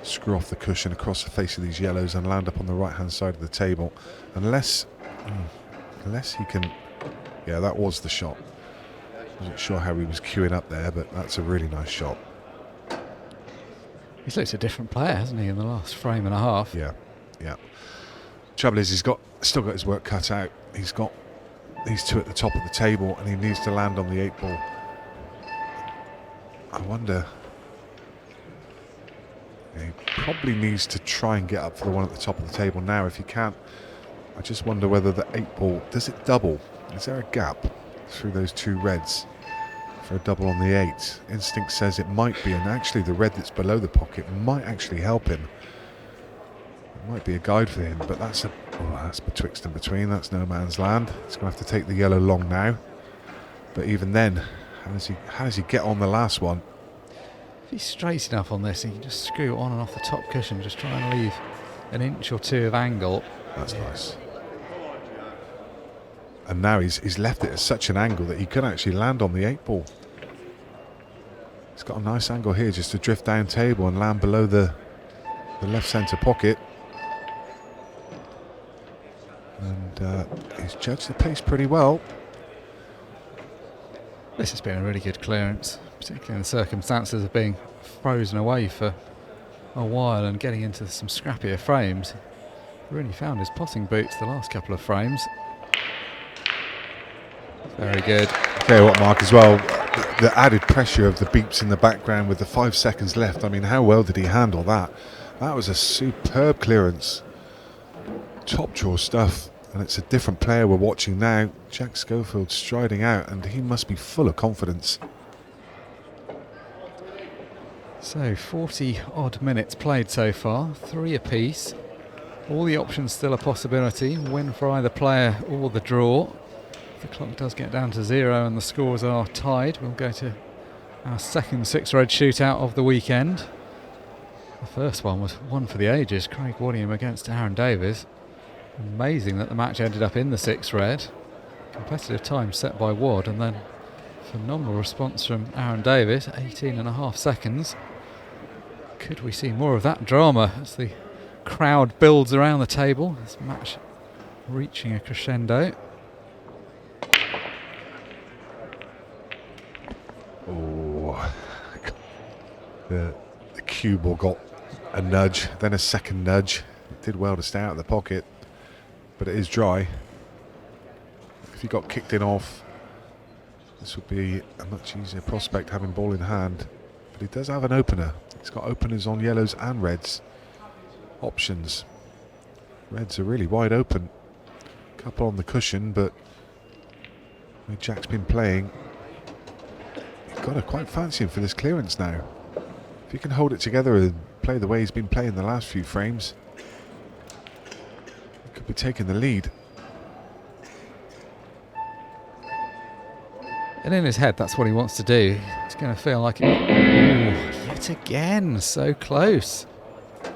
A: screw off the cushion across the face of these yellows and land up on the right hand side of the table. Unless he can. Yeah, that was the shot. Wasn't sure how he was queuing up there, but that's a really nice shot.
B: He's looked a different player, hasn't he, in the last frame and a half?
A: Yeah. Trouble is, he's still got his work cut out. He's got these 2 at the top of the table, and he needs to land on the 8 ball. I wonder. He probably needs to try and get up for the one at the top of the table now. If he can't, I just wonder whether the 8 ball, does it double? Is there a gap through those 2 reds for a double on the 8? Instinct says it might be, and actually the red that's below the pocket might actually help him. It might be a guide for him, but that's betwixt and between. That's no man's land. He's going to have to take the yellow long now. But even then, how does he get on the last one?
B: If he's straight enough on this, he can just screw it on and off the top cushion, just try and leave an inch or 2 of angle.
A: That's nice. And now he's left it at such an angle that he could actually land on the 8 ball. He's got a nice angle here just to drift down table and land below the left centre pocket. And he's judged the pace pretty well.
B: This has been a really good clearance, particularly in the circumstances of being frozen away for a while and getting into some scrappier frames. He really found his potting boots the last couple of frames. Very good.
A: Tell you what, Mark, as well, the added pressure of the beeps in the background with the 5 seconds left. I mean, how well did he handle that? That was a superb clearance. Top draw stuff. And it's a different player we're watching now. Jack Schofield striding out, and he must be full of confidence.
B: So 40 odd minutes played so far, 3 apiece. All the options still a possibility. Win for either player or the draw. If the clock does get down to 0 and the scores are tied, we'll go to our second 6-red shootout of the weekend. The first one was one for the ages. Craig Wadham against Aaron Davies. Amazing that the match ended up in the 6-red. Competitive time set by Wad, and then phenomenal response from Aaron Davies. 18.5 seconds. Could we see more of that drama as the crowd builds around the table? This match reaching a crescendo.
A: Oh, the cue ball got a nudge, then a second nudge. It did well to stay out of the pocket, but it is dry. If he got kicked in off, this would be a much easier prospect having ball in hand. But he does have an opener. He's got openers on yellows and reds. Options. Reds are really wide open. Couple on the cushion, but where Jack's been playing, you've got to quite fancy him for this clearance now. If he can hold it together and play the way he's been playing the last few frames, he could be taking the lead.
B: And in his head, that's what he wants to do. He's going to feel like it. Ooh, yet again, so close.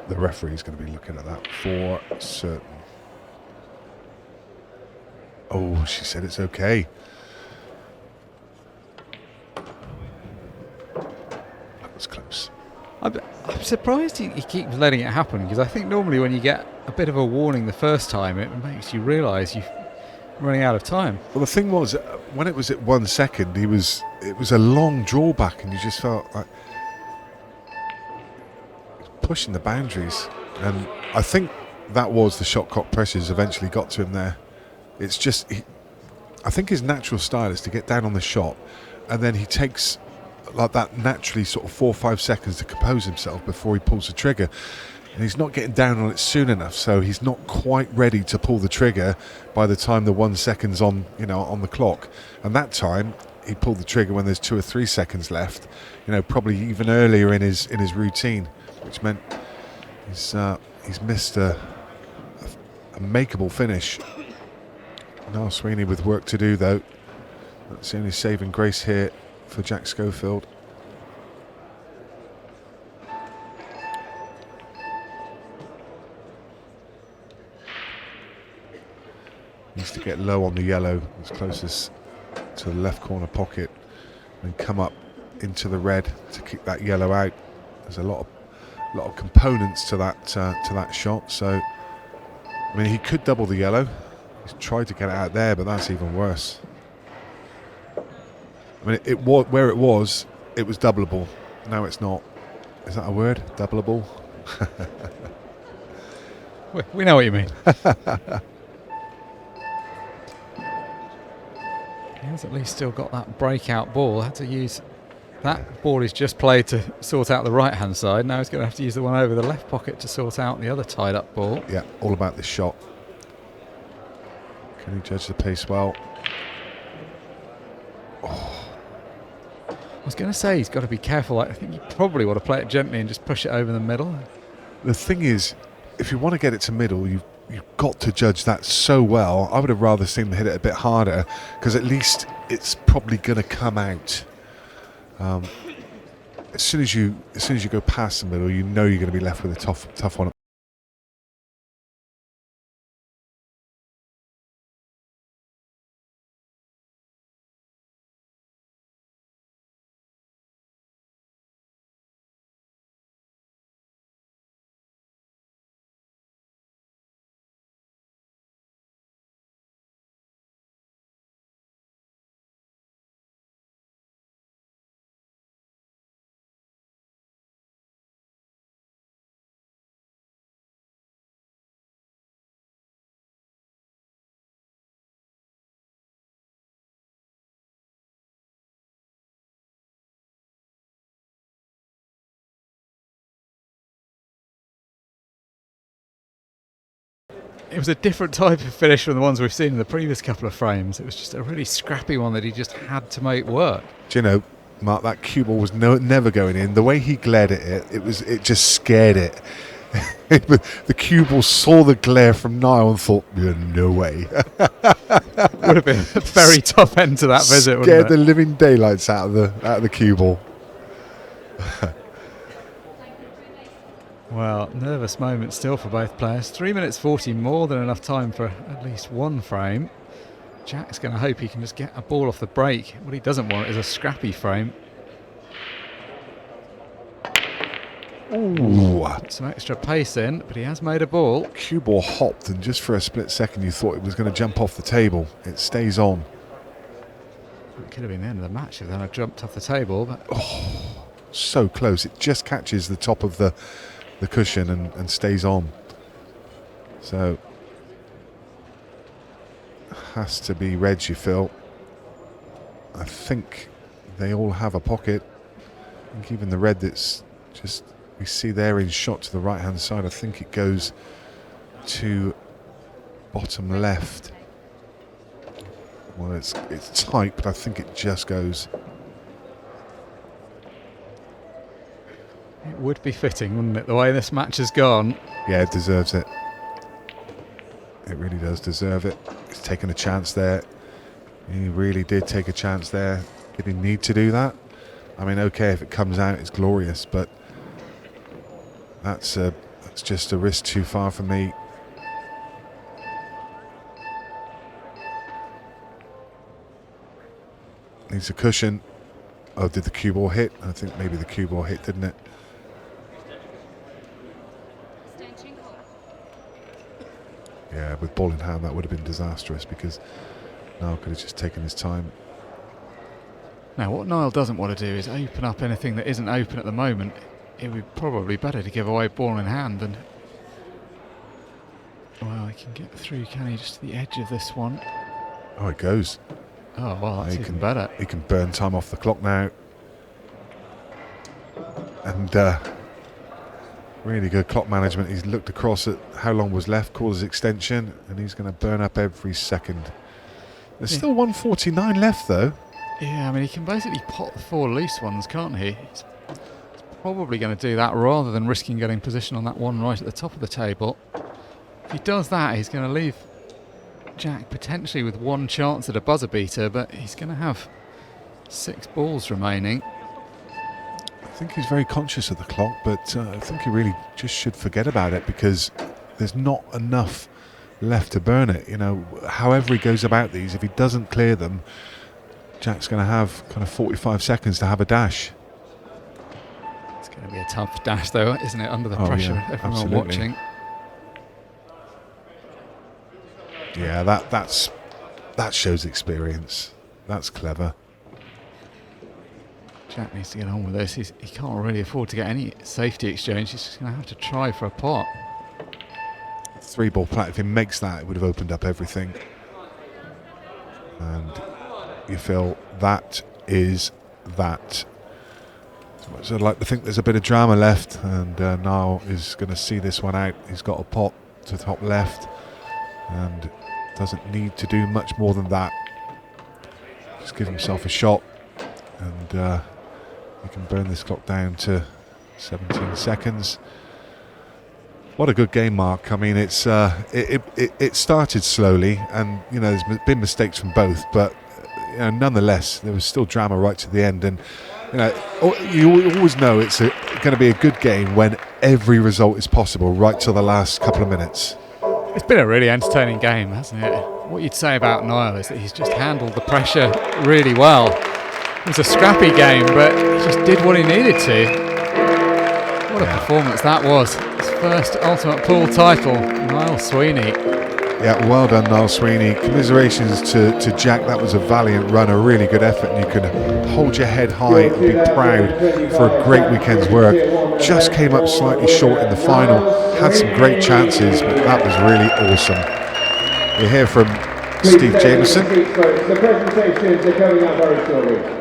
A: The referee's going to be looking at that for certain. Oh, she said it's okay. That was close.
B: I'm surprised he keeps letting it happen, because I think normally when you get a bit of a warning the first time, it makes you realise you're running out of time.
A: Well, the thing was, when it was at 1 second, it was a long drawback, and you just felt like pushing the boundaries. And I think that was the shot clock pressures eventually got to him there. It's just, I think his natural style is to get down on the shot, and then he takes like that naturally sort of 4 or 5 seconds to compose himself before he pulls the trigger. And he's not getting down on it soon enough, so he's not quite ready to pull the trigger by the time the 1 second's on, on the clock. And that time he pulled the trigger when there's 2 or 3 seconds left, probably even earlier in his routine, which meant he's missed a makeable finish. Niall Sweeney with work to do, though. That's the only saving grace here for Jack Schofield. Needs to get low on the yellow, as closest to the left corner pocket, and come up into the red to kick that yellow out. There's a lot of components to that shot. So, I mean, he could double the yellow. He's tried to get it out there, but that's even worse. I mean, it was doubleable. Now it's not. Is that a word? Doubleable?
B: We know what you mean. He has at least still got that breakout ball. Had to use that ball he's just played to sort out the right-hand side. Now he's going to have to use the one over the left pocket to sort out the other tied-up ball.
A: Yeah, all about this shot. Can he judge the pace well? Oh.
B: I was going to say he's got to be careful. I think you probably want to play it gently and just push it over the middle.
A: The thing is, if you want to get it to middle, you've got to judge that so well. I would have rather seen him hit it a bit harder, because at least it's probably going to come out. As soon as you go past the middle, you're going to be left with a tough one.
B: It was a different type of finish from the ones we've seen in the previous couple of frames. It was just a really scrappy one that he just had to make work.
A: Do you know, Mark, that cue ball was never going in. The way he glared at it, it just scared it. The cue ball saw the glare from Nile and thought, "Yeah, no way."
B: Would have been a very tough end to that visit, wouldn't
A: Scared
B: it?
A: the living daylights out of the cue ball.
B: Well, nervous moment still for both players. 3 minutes 40, more than enough time for at least one frame. Jack's going to hope he can just get a ball off the break. What he doesn't want is a scrappy frame.
A: Ooh.
B: Some extra pace in, but he has made a ball.
A: Cue ball hopped, and just for a split second you thought it was going to jump off the table. It stays on.
B: It could have been the end of the match if they had jumped off the table, but
A: So close. It just catches the top of the cushion and stays on. So has to be red, you feel. I think they all have a pocket. I think even the red that's just we see there in shot to the right hand side, I think it goes to bottom left. Well, it's tight, but I think it just goes.
B: it would be fitting, wouldn't it, the way this match has gone.
A: Yeah, it deserves it. It really does deserve it. He's taken a chance there. He really did take a chance there. Did he need to do that? I mean, okay, if it comes out, it's glorious, but that's just a risk too far for me. Needs a cushion. Oh, did the cue ball hit? I think maybe the cue ball hit, didn't it? Yeah, with ball in hand, that would have been disastrous because Niall could have just taken his time.
B: Now, what Nile doesn't want to do is open up anything that isn't open at the moment. It would be probably better to give away ball in hand and... Well, he can get through, can he? Just to the edge of this one.
A: Oh, it goes.
B: Oh, well, that's even better.
A: He can burn time off the clock now. And really good clock management. He's looked across at how long was left, called his extension, and he's going to burn up every second. There's still 1:49 left, though.
B: Yeah, I mean, he can basically pot the 4 loose ones, can't he? He's probably going to do that rather than risking getting position on that one right at the top of the table. If he does that, he's going to leave Jack potentially with one chance at a buzzer beater, but he's going to have 6 balls remaining.
A: I think he's very conscious of the clock, but I think he really just should forget about it because there's not enough left to burn it. You know, however he goes about these, if he doesn't clear them, Jack's going to have kind of 45 seconds to have a dash.
B: It's going to be a tough dash, though, isn't it? Under the pressure of everyone
A: absolutely.
B: watching.
A: Yeah, that shows experience. That's clever.
B: Jack needs to get on with this. He can't really afford to get any safety exchange. He's just going to have to try for a pot.
A: 3-ball plat. If he makes that, it would have opened up everything. And you feel that is that. So I'd like to think there's a bit of drama left, and Niall is going to see this one out. He's got a pot to the top left, and doesn't need to do much more than that. Just give himself a shot, and he can burn this clock down to 17 seconds. What a good game, Mark. I mean, it started slowly, and you know there's been mistakes from both, but you know, nonetheless there was still drama right to the end. And you know, you always know it's going to be a good game when every result is possible right till the last couple of minutes.
B: It's been a really entertaining game, hasn't it? What you'd say about Niall is that he's just handled the pressure really well. It was a scrappy game, but he just did what he needed to. What a performance that was. His first Ultimate Pool title, Niall Sweeney.
A: Yeah, well done, Niall Sweeney. Commiserations to Jack. That was a valiant run, a really good effort, and you can hold your head high and be proud for a great weekend's work. Just came up slightly short in the final, had some great chances, but that was really awesome. We'll hear from Steve Jameson.
C: The presentations are coming up very shortly.